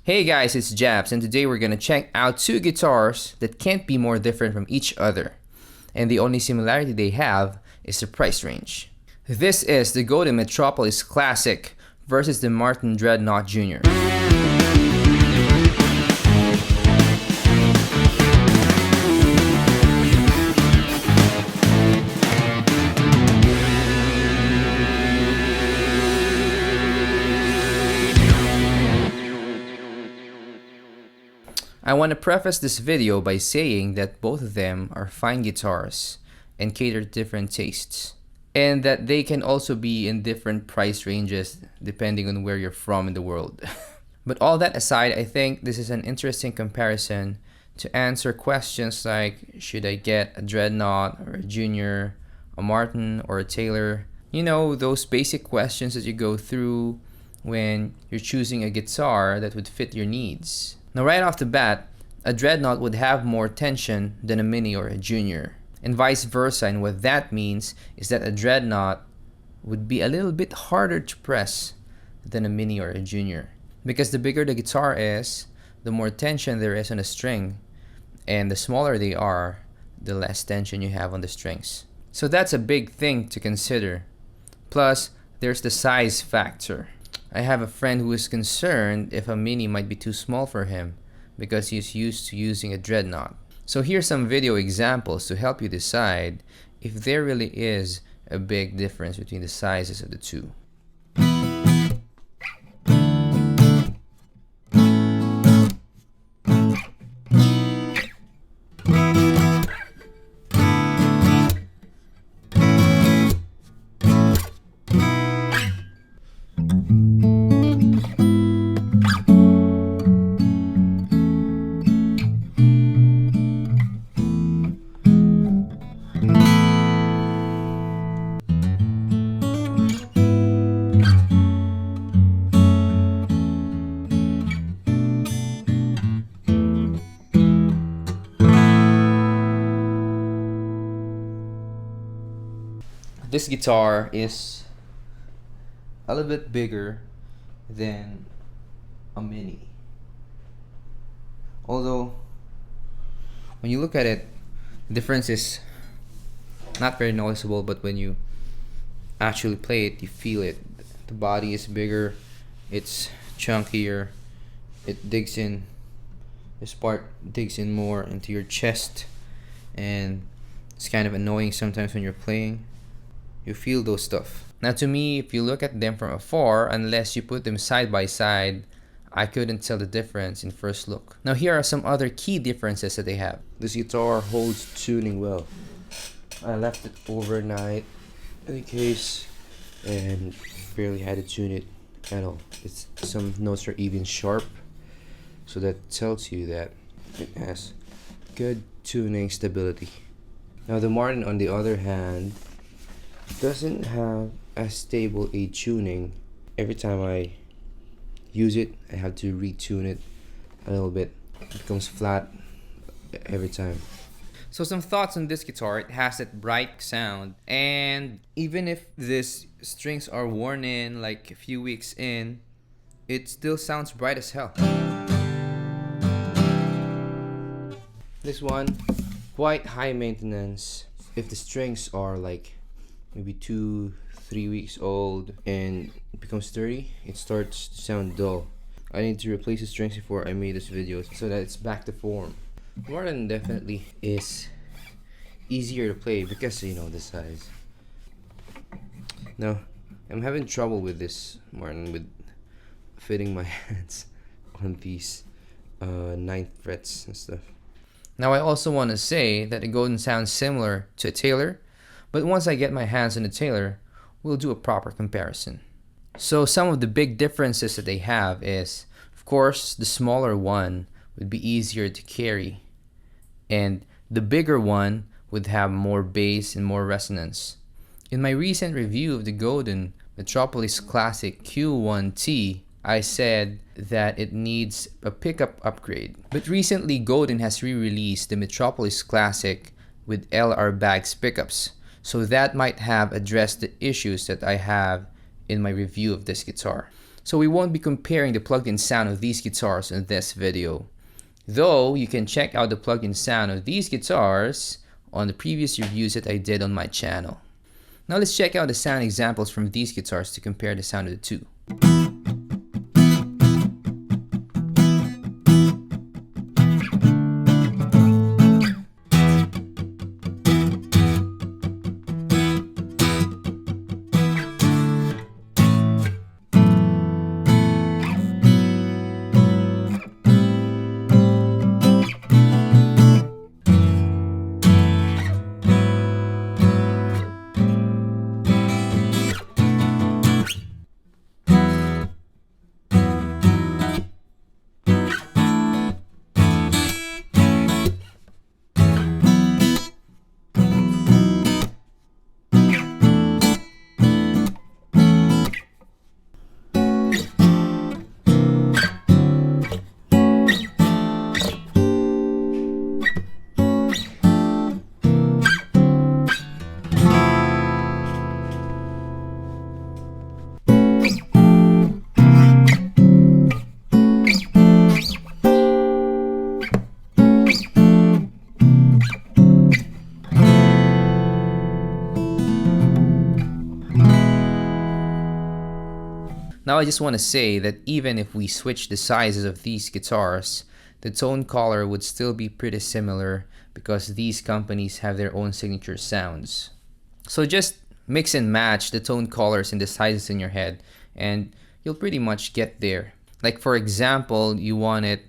Hey guys, it's Jabs, and today we're gonna check out two guitars that can't be more different from each other. And the only similarity they have is the price range. This is the Golden Metropolis Classic versus the Martin Dreadnought Jr. I want to preface this video by saying that both of them are fine guitars and cater to different tastes, and that they can also be in different price ranges depending on where you're from in the world. But all that aside, I think this is an interesting comparison to answer questions like, should I get a Dreadnought or a Junior, a Martin or a Taylor? You know, those basic questions that you go through when you're choosing a guitar that would fit your needs. Now, right off the bat, a Dreadnought would have more tension than a Mini or a Junior, and vice versa. And what that means is that a Dreadnought would be a little bit harder to press than a Mini or a Junior, because the bigger the guitar is, the more tension there is on the string, and the smaller they are, the less tension you have on the strings. So that's a big thing to consider. Plus, there's the size factor. I have a friend who is concerned if a Mini might be too small for him because he's used to using a Dreadnought. So here's some video examples to help you decide if there really is a big difference between the sizes of the two. This guitar is a little bit bigger than a Mini. Although, when you look at it, the difference is not very noticeable, but when you actually play it, you feel it. The body is bigger, it's chunkier, it digs in, this part digs in more into your chest, and it's kind of annoying sometimes when you're playing. You feel those stuff. Now, to me, if you look at them from afar, unless you put them side by side, I couldn't tell the difference in first look. Now, here are some other key differences that they have. This guitar holds tuning well. I left it overnight in the case and barely had to tune it at all. Some notes are even sharp, so that tells you that it has good tuning stability. Now, the Martin, on the other hand, doesn't have as stable a tuning. Every time I use it, I have to retune it a little bit. It becomes flat every time. So some thoughts on this guitar. It has that bright sound, and even if these strings are worn in like a few weeks in, it still sounds bright as hell. This one, quite high maintenance. If the strings are like maybe 2-3 weeks old and it becomes dirty, it starts to sound dull. I need to replace the strings before I made this video so that it's back to form. Martin definitely is easier to play because, you know, the size. Now, I'm having trouble with this Martin with fitting my hands on these 9th frets and stuff. Now, I also want to say that the Golden sounds similar to a Taylor, but once I get my hands on the Taylor, we'll do a proper comparison. So some of the big differences that they have is, of course, the smaller one would be easier to carry, and the bigger one would have more bass and more resonance. In my recent review of the Golden Metropolis Classic Q1T, I said that it needs a pickup upgrade. But recently, Golden has re-released the Metropolis Classic with LR Bags pickups, so that might have addressed the issues that I have in my review of this guitar. So we won't be comparing the plugged-in sound of these guitars in this video. Though you can check out the plug-in sound of these guitars on the previous reviews that I did on my channel. Now let's check out the sound examples from these guitars to compare the sound of the two. Now I just want to say that even if we switch the sizes of these guitars, the tone color would still be pretty similar because these companies have their own signature sounds. So just mix and match the tone colors and the sizes in your head and you'll pretty much get there. Like for example, you want it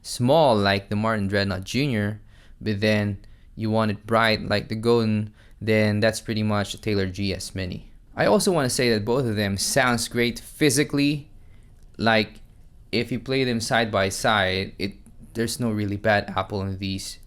small like the Martin Dreadnought Jr., but then you want it bright like the Godin, then that's pretty much a Taylor GS Mini. I also want to say that both of them sounds great physically. Like if you play them side by side, there's no really bad apple in these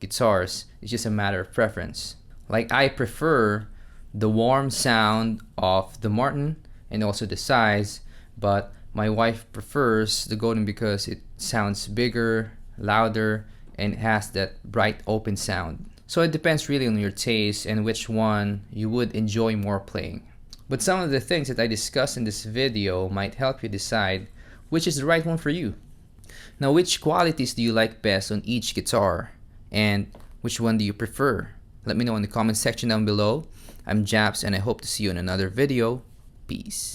guitars. It's just a matter of preference. Like I prefer the warm sound of the Martin and also the size, but my wife prefers the Godin because it sounds bigger, louder, and it has that bright open sound. So it depends really on your taste and which one you would enjoy more playing. But some of the things that I discussed in this video might help you decide which is the right one for you. Now, which qualities do you like best on each guitar? And which one do you prefer? Let me know in the comment section down below. I'm Japs and I hope to see you in another video. Peace.